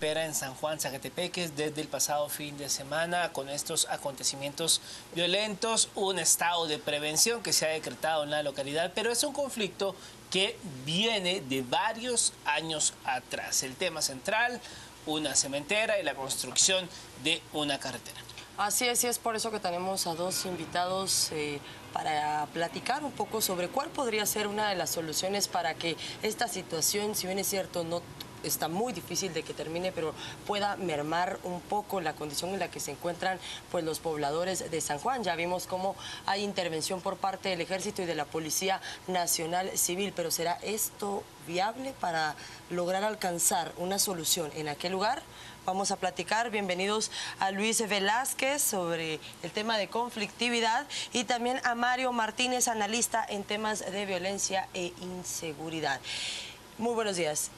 impera en San Juan, Zacatepeques, desde el pasado fin de semana con estos acontecimientos violentos, un estado de prevención que se ha decretado en la localidad, pero es un conflicto que viene de varios años atrás. El tema central, una cementera y la construcción de una carretera. Así es, y es por eso que tenemos a dos invitados para platicar un poco sobre cuál podría ser una de las soluciones para que esta situación, si bien es cierto, no está muy difícil de que termine, pero pueda mermar un poco la condición en la que se encuentran pues los pobladores de San Juan. Ya vimos cómo hay intervención por parte del Ejército y de la Policía Nacional Civil, pero ¿será esto viable para lograr alcanzar una solución en aquel lugar? Vamos a platicar. Bienvenidos a Luis Velázquez sobre el tema de conflictividad y también a Mario Martínez, analista en temas de violencia e inseguridad. Muy buenos días.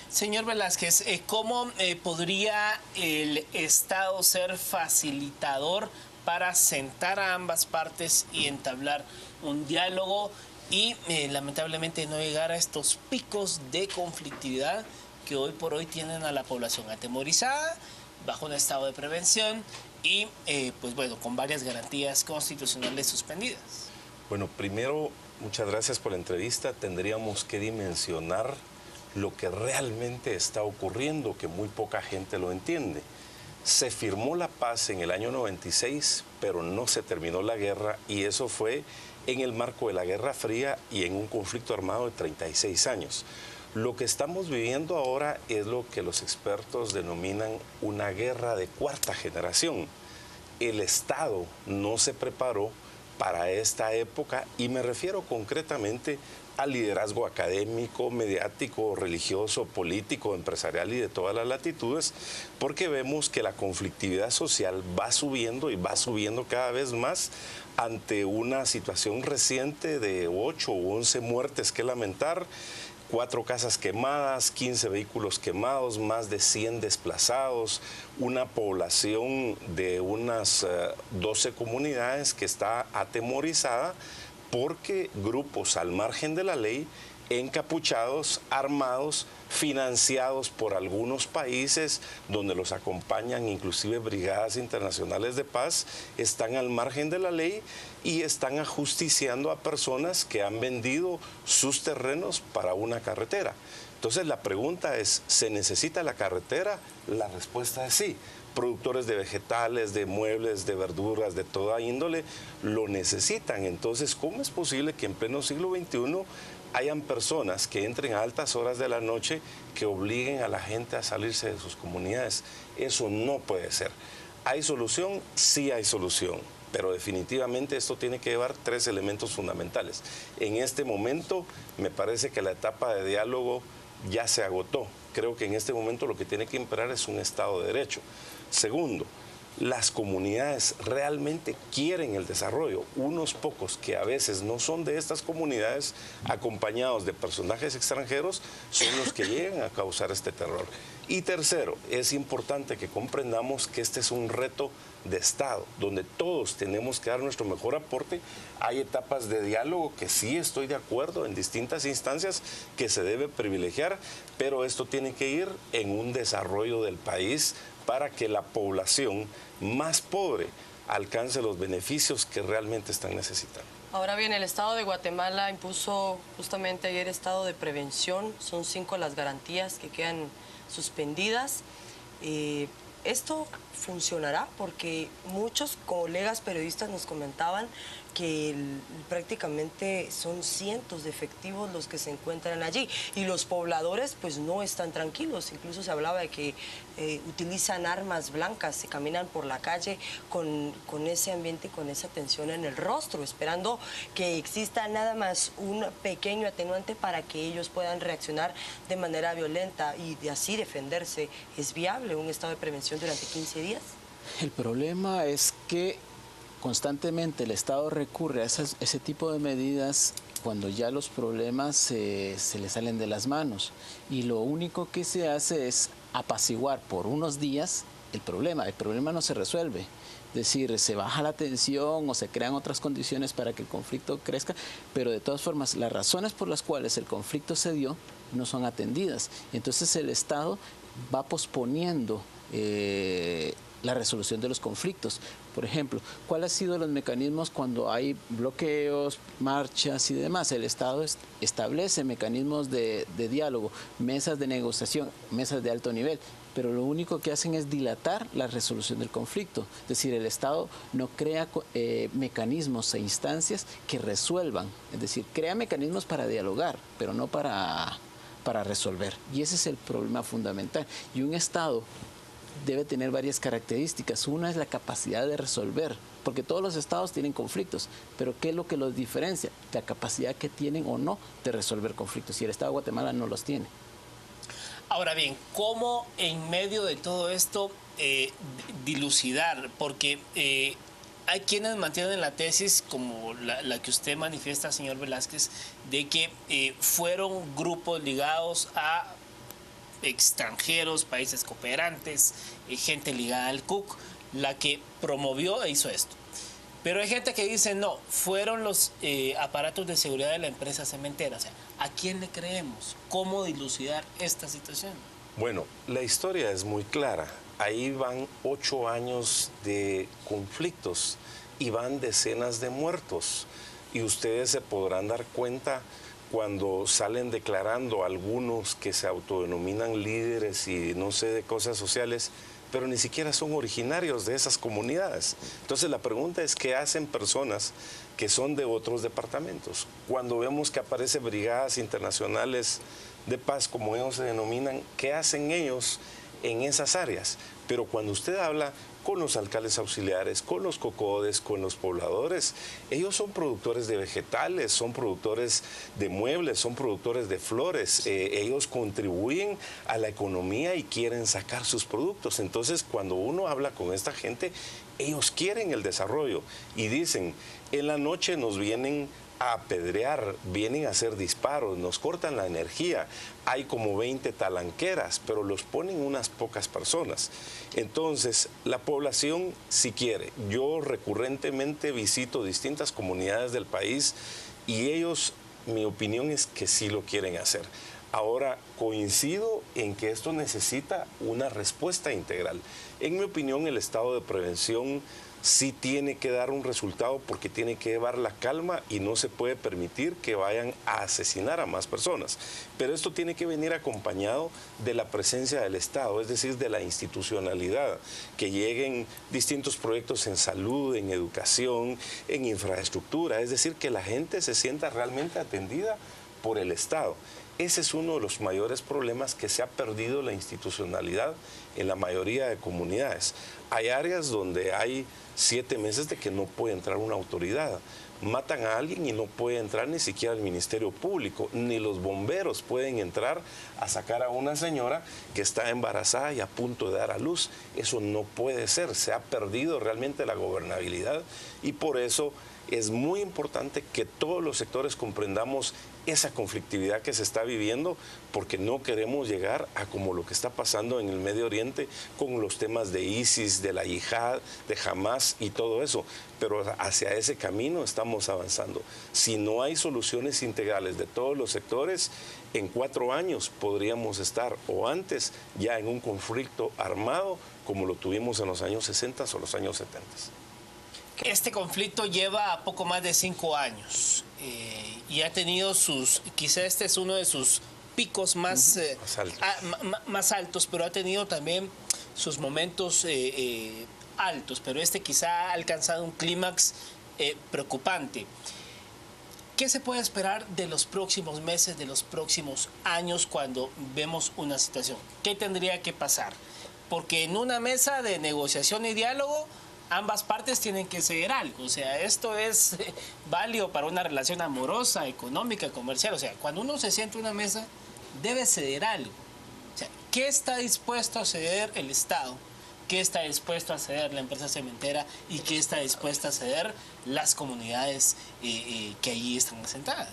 Señor Velázquez, ¿cómo podría el Estado ser facilitador para sentar a ambas partes y entablar un diálogo y lamentablemente no llegar a estos picos de conflictividad que hoy por hoy tienen a la población atemorizada, bajo un estado de prevención y pues bueno, con varias garantías constitucionales suspendidas? Bueno, primero, muchas gracias por la entrevista. Tendríamos que dimensionar lo que realmente está ocurriendo, que muy poca gente lo entiende. Se firmó la paz en el año 96, pero no se terminó la guerra, y eso fue en el marco de la Guerra Fría y en un conflicto armado de 36 años. Lo que estamos viviendo ahora es lo que los expertos denominan una guerra de cuarta generación. El Estado no se preparó para esta época, y me refiero concretamente al liderazgo académico, mediático, religioso, político, empresarial y de todas las latitudes, porque vemos que la conflictividad social va subiendo y va subiendo cada vez más ante una situación reciente de 8 o 11 muertes que lamentar, 4 casas quemadas, 15 vehículos quemados, más de 100 desplazados, una población de unas 12 comunidades que está atemorizada porque grupos al margen de la ley, encapuchados, armados, financiados por algunos países donde los acompañan inclusive brigadas internacionales de paz, están al margen de la ley y están ajusticiando a personas que han vendido sus terrenos para una carretera. Entonces la pregunta es, ¿se necesita la carretera? La respuesta es sí. Productores de vegetales, de muebles, de verduras, de toda índole, lo necesitan. Entonces, ¿cómo es posible que en pleno siglo XXI hayan personas que entren a altas horas de la noche que obliguen a la gente a salirse de sus comunidades? Eso no puede ser. ¿Hay solución? Sí hay solución, pero definitivamente esto tiene que llevar 3 elementos fundamentales. En este momento me parece que la etapa de diálogo ya se agotó. Creo que en este momento lo que tiene que imperar es un Estado de Derecho. Segundo, las comunidades realmente quieren el desarrollo. Unos pocos que a veces no son de estas comunidades, acompañados de personajes extranjeros, son los que llegan a causar este terror. Y tercero, es importante que comprendamos que este es un reto de Estado, donde todos tenemos que dar nuestro mejor aporte. Hay etapas de diálogo que sí estoy de acuerdo en distintas instancias que se debe privilegiar, pero esto tiene que ir en un desarrollo del país para que la población más pobre alcance los beneficios que realmente están necesitando. Ahora bien, el Estado de Guatemala impuso justamente ayer estado de prevención. Son 5 las garantías que quedan suspendidas. ¿Esto funcionará? Porque muchos colegas periodistas nos comentaban que prácticamente son cientos de efectivos los que se encuentran allí y los pobladores pues no están tranquilos. Incluso se hablaba de que utilizan armas blancas, se caminan por la calle con ese ambiente y con esa tensión en el rostro, esperando que exista nada más un pequeño atenuante para que ellos puedan reaccionar de manera violenta y de así defenderse. ¿Es viable un estado de prevención durante 15 días? El problema es que constantemente el Estado recurre a ese tipo de medidas cuando ya los problemas se le salen de las manos, y lo único que se hace es apaciguar por unos días el problema no se resuelve. Es decir, se baja la tensión o se crean otras condiciones para que el conflicto crezca, pero de todas formas las razones por las cuales el conflicto se dio no son atendidas. Entonces el Estado va posponiendo la resolución de los conflictos. Por ejemplo, ¿cuáles han sido los mecanismos cuando hay bloqueos, marchas y demás? El Estado establece mecanismos de diálogo, mesas de negociación, mesas de alto nivel, pero lo único que hacen es dilatar la resolución del conflicto. Es decir, el Estado no crea mecanismos e instancias que resuelvan. Es decir, crea mecanismos para dialogar, pero no para resolver. Y ese es el problema fundamental. Y un Estado debe tener varias características. Una es la capacidad de resolver, porque todos los estados tienen conflictos, pero ¿qué es lo que los diferencia? La capacidad que tienen o no de resolver conflictos, y el Estado de Guatemala no los tiene. Ahora bien, ¿cómo en medio de todo esto dilucidar? Porque hay quienes mantienen la tesis, como la que usted manifiesta, señor Velázquez, de que fueron grupos ligados a extranjeros, países cooperantes, gente ligada al CUC, la que promovió e hizo esto. Pero hay gente que dice, no, fueron los aparatos de seguridad de la empresa cementera. O sea, ¿a quién le creemos? ¿Cómo dilucidar esta situación? Bueno, la historia es muy clara. Ahí van 8 años de conflictos y van decenas de muertos. Y ustedes se podrán dar cuenta cuando salen declarando algunos que se autodenominan líderes y no sé de cosas sociales, pero ni siquiera son originarios de esas comunidades. Entonces la pregunta es, ¿qué hacen personas que son de otros departamentos? Cuando vemos que aparecen brigadas internacionales de paz, como ellos se denominan, ¿qué hacen ellos en esas áreas? Pero cuando usted habla con los alcaldes auxiliares, con los cocodes, con los pobladores, ellos son productores de vegetales, son productores de muebles, son productores de flores, ellos contribuyen a la economía y quieren sacar sus productos. Entonces, cuando uno habla con esta gente, ellos quieren el desarrollo y dicen, en la noche nos vienen a apedrear, vienen a hacer disparos, nos cortan la energía, hay como 20 talanqueras, pero los ponen unas pocas personas. Entonces, la población si quiere. Yo recurrentemente visito distintas comunidades del país y ellos, mi opinión es que sí lo quieren hacer. Ahora, coincido en que esto necesita una respuesta integral. En mi opinión, el estado de prevención sí tiene que dar un resultado porque tiene que llevar la calma y no se puede permitir que vayan a asesinar a más personas. Pero esto tiene que venir acompañado de la presencia del Estado, es decir, de la institucionalidad, que lleguen distintos proyectos en salud, en educación, en infraestructura, es decir, que la gente se sienta realmente atendida por el Estado. Ese es uno de los mayores problemas, que se ha perdido la institucionalidad en la mayoría de comunidades. Hay áreas donde hay 7 meses de que no puede entrar una autoridad. Matan a alguien y no puede entrar ni siquiera el Ministerio Público, ni los bomberos pueden entrar a sacar a una señora que está embarazada y a punto de dar a luz. Eso no puede ser, se ha perdido realmente la gobernabilidad y por eso es muy importante que todos los sectores comprendamos esa conflictividad que se está viviendo, porque no queremos llegar a como lo que está pasando en el Medio Oriente con los temas de ISIS, de la yihad, de Hamas y todo eso. Pero hacia ese camino estamos avanzando. Si no hay soluciones integrales de todos los sectores, en 4 años podríamos estar o antes ya en un conflicto armado como lo tuvimos en los años 60 o los años 70. Este conflicto lleva poco más de 5 años y ha tenido quizá este es uno de sus picos más altos, pero ha tenido también sus momentos altos, pero este quizá ha alcanzado un clímax preocupante. ¿Qué se puede esperar de los próximos meses, de los próximos años cuando vemos una situación? ¿Qué tendría que pasar? Porque en una mesa de negociación y diálogo, ambas partes tienen que ceder algo. O sea, esto es válido para una relación amorosa, económica, comercial. O sea, cuando uno se sienta en una mesa, debe ceder algo. O sea, ¿qué está dispuesto a ceder el Estado? ¿Qué está dispuesto a ceder la empresa cementera? ¿Y qué está dispuesta a ceder las comunidades que allí están asentadas?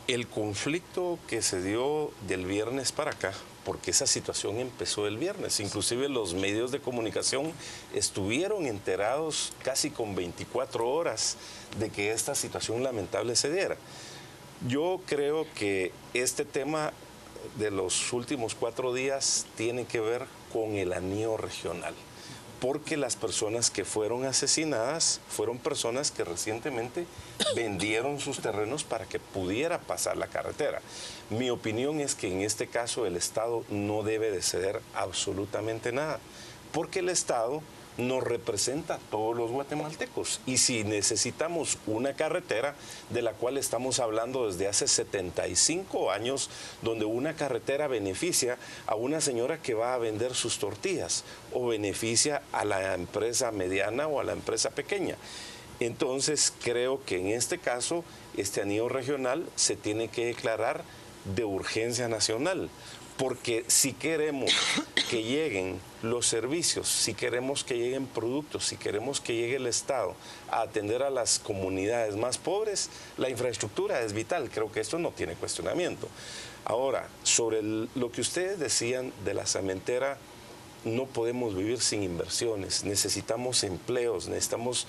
El conflicto que se dio del viernes para acá, porque esa situación empezó el viernes, inclusive los medios de comunicación estuvieron enterados casi con 24 horas de que esta situación lamentable se diera. Yo creo que este tema de los últimos 4 días tiene que ver con el anillo regional, porque las personas que fueron asesinadas fueron personas que recientemente vendieron sus terrenos para que pudiera pasar la carretera. Mi opinión es que en este caso el Estado no debe de ceder absolutamente nada, porque el Estado nos representa a todos los guatemaltecos. Y si necesitamos una carretera, de la cual estamos hablando desde hace 75 años, donde una carretera beneficia a una señora que va a vender sus tortillas, o beneficia a la empresa mediana o a la empresa pequeña. Entonces creo que en este caso, este anillo regional se tiene que declarar de urgencia nacional, porque si queremos que lleguen los servicios, si queremos que lleguen productos, si queremos que llegue el Estado a atender a las comunidades más pobres, la infraestructura es vital. Creo que esto no tiene cuestionamiento. Ahora, sobre lo que ustedes decían de la cementera, no podemos vivir sin inversiones. Necesitamos empleos, necesitamos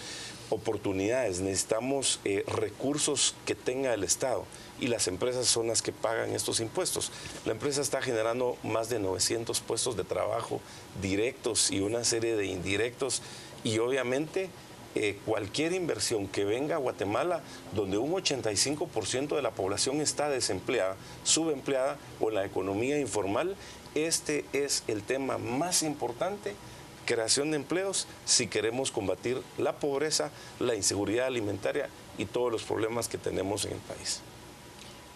oportunidades, necesitamos recursos que tenga el Estado, y las empresas son las que pagan estos impuestos. La empresa está generando más de 900 puestos de trabajo directos y una serie de indirectos, y obviamente cualquier inversión que venga a Guatemala, donde un 85% de la población está desempleada, subempleada o en la economía informal, este es el tema más importante: creación de empleos, si queremos combatir la pobreza, la inseguridad alimentaria y todos los problemas que tenemos en el país.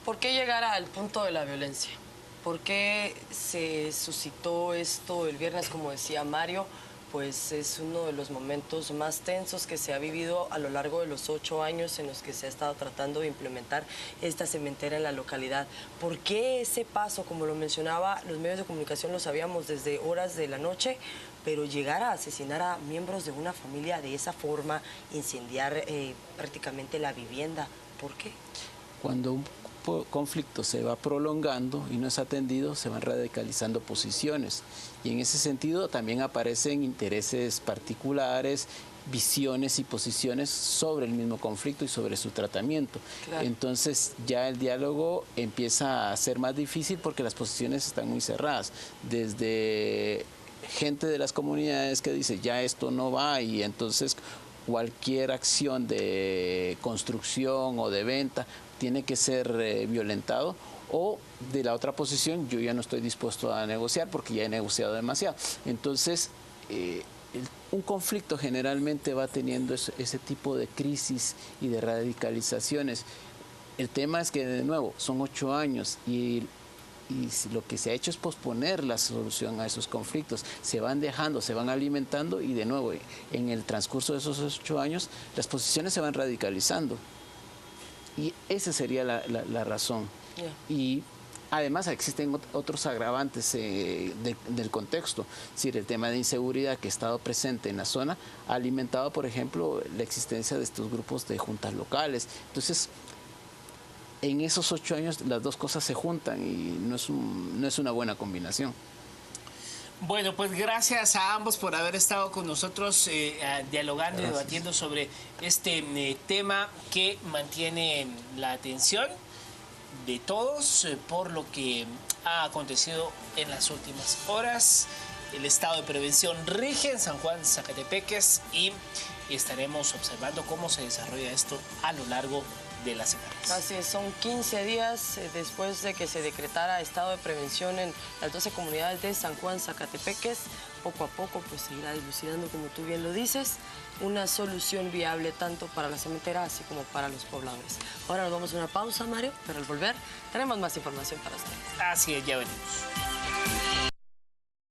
¿Por qué llegar al punto de la violencia? ¿Por qué se suscitó esto el viernes, como decía Mario? Pues es uno de los momentos más tensos que se ha vivido a lo largo de los 8 años en los que se ha estado tratando de implementar esta cementera en la localidad. ¿Por qué ese paso? Como lo mencionaba, los medios de comunicación lo sabíamos desde horas de la noche, pero llegar a asesinar a miembros de una familia de esa forma, incendiar prácticamente la vivienda, ¿por qué? Cuando un conflicto se va prolongando y no es atendido, se van radicalizando posiciones, y en ese sentido también aparecen intereses particulares, visiones y posiciones sobre el mismo conflicto y sobre su tratamiento. Claro. Entonces ya el diálogo empieza a ser más difícil porque las posiciones están muy cerradas, desde gente de las comunidades que dice ya esto no va, y entonces cualquier acción de construcción o de venta tiene que ser violentado, o de la otra posición, yo ya no estoy dispuesto a negociar porque ya he negociado demasiado. Entonces, un conflicto generalmente va teniendo ese tipo de crisis y de radicalizaciones. El tema es que, de nuevo, son 8 años y lo que se ha hecho es posponer la solución a esos conflictos. Se van dejando, se van alimentando, y de nuevo, en el transcurso de esos 8 años, las posiciones se van radicalizando. Y esa sería la razón. Yeah. Y además existen otros agravantes del contexto. Es decir, el tema de inseguridad que ha estado presente en la zona ha alimentado, por ejemplo, la existencia de estos grupos de juntas locales. Entonces, en esos 8 años las dos cosas se juntan y no es una buena combinación. Bueno, pues gracias a ambos por haber estado con nosotros dialogando y debatiendo sobre este tema que mantiene la atención de todos por lo que ha acontecido en las últimas horas. El estado de prevención rige en San Juan Zacatepeques y estaremos observando cómo se desarrolla esto a lo largo de las semanas. Así es, son 15 días después de que se decretara estado de prevención en las 12 comunidades de San Juan Zacatepeques. Poco a poco pues se irá dilucidando, como tú bien lo dices, una solución viable tanto para la cementera así como para los pobladores. Ahora nos vamos a una pausa, Mario, pero al volver tenemos más información para ustedes. Así es, ya venimos.